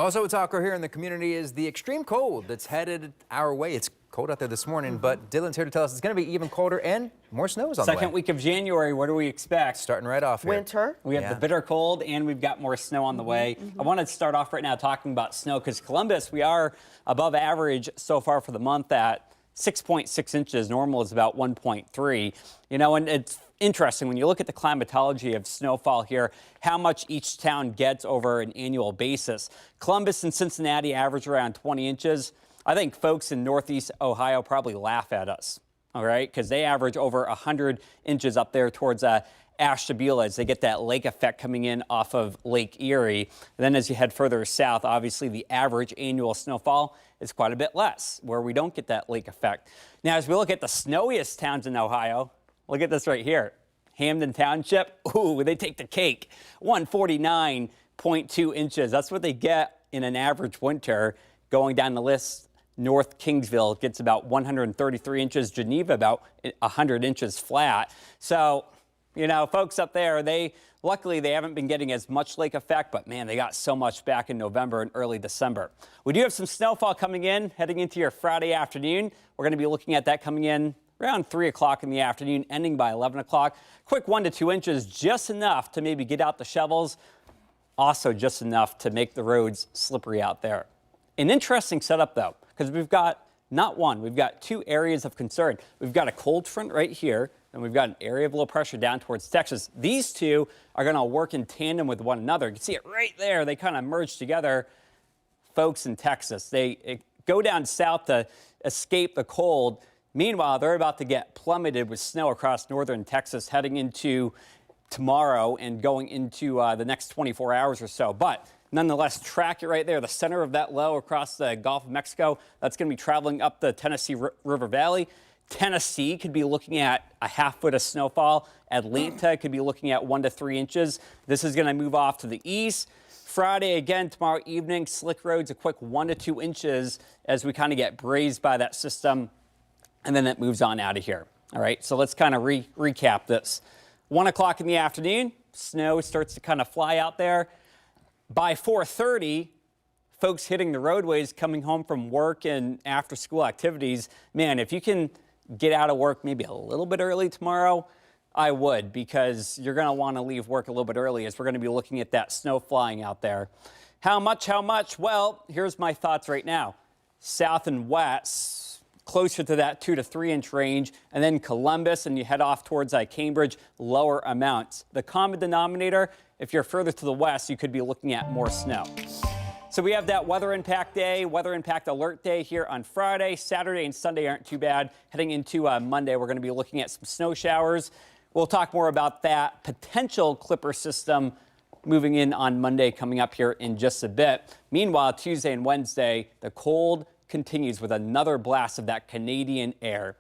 Also a talker here in the community is the extreme cold that's headed our way. It's cold out there this morning, but Dylan's here to tell us it's going to be even colder and more snow is on the way. Second week of January, what do we expect? Starting right off here. Winter. We have the bitter cold, and we've got more snow on the way. I want to start off right now talking about snow because Columbus, we are above average so far for the month at 6.6 inches. Normal is about 1.3. You know, and it's interesting when you look at the climatology of snowfall here, how much each town gets over an annual basis. Columbus and Cincinnati average around 20 inches. I think folks in Northeast Ohio probably laugh at us, all right, because they average over 100 inches up there towards Ashtabula as they get that lake effect coming in off of Lake Erie. And then as you head further south, obviously the average annual snowfall is quite a bit less, where we don't get that lake effect. Now, as we look at the snowiest towns in Ohio, look at this right here. Hamden Township, ooh, they take the cake. 149.2 inches. That's what they get in an average winter. Going down the list, North Kingsville gets about 133 inches. Geneva about 100 inches flat. So, you know, folks up there, luckily they haven't been getting as much lake effect, but man, they got so much back in November and early December. We do have some snowfall coming in, heading into your Friday afternoon. We're going to be looking at that coming in around 3 o'clock in the afternoon, ending by 11 o'clock. Quick 1 to 2 inches, just enough to maybe get out the shovels. Also just enough to make the roads slippery out there. An interesting setup, though, because we've got not one, we've got two areas of concern. We've got a cold front right here, and we've got an area of low pressure down towards Texas. These two are going to work in tandem with one another. You can see it right there. They kind of merge together. Folks in Texas, they go down south to escape the cold. Meanwhile, they're about to get plummeted with snow across northern Texas heading into tomorrow and going into the next 24 hours or so. But nonetheless, track it right there, the center of that low across the Gulf of Mexico. That's going to be traveling up the Tennessee River Valley. Tennessee could be looking at a ½ foot of snowfall. Atlanta could be looking at 1 to 3 inches. This is going to move off to the east. Friday, again, tomorrow evening, slick roads, a quick 1 to 2 inches as we kind of get grazed by that system. And then it moves on out of here. All right, so let's kind of recap this. 1 o'clock in the afternoon, snow starts to kind of fly out there. By 4:30, folks hitting the roadways coming home from work and after school activities, man, if you can get out of work maybe a little bit early tomorrow, I would, because you're going to want to leave work a little bit early as we're going to be looking at that snow flying out there. How much? Well, here's my thoughts right now. South and west, closer to that 2 to 3 inch range, and then Columbus and you head off towards Cambridge, lower amounts. The common denominator, if you're further to the west, you could be looking at more snow. So we have that weather impact day, weather impact alert day here on Friday. Saturday and Sunday aren't too bad. Heading into Monday, we're going to be looking at some snow showers. We'll talk more about that potential Clipper system moving in on Monday coming up here in just a bit. Meanwhile, Tuesday and Wednesday, the cold continues with another blast of that Canadian air.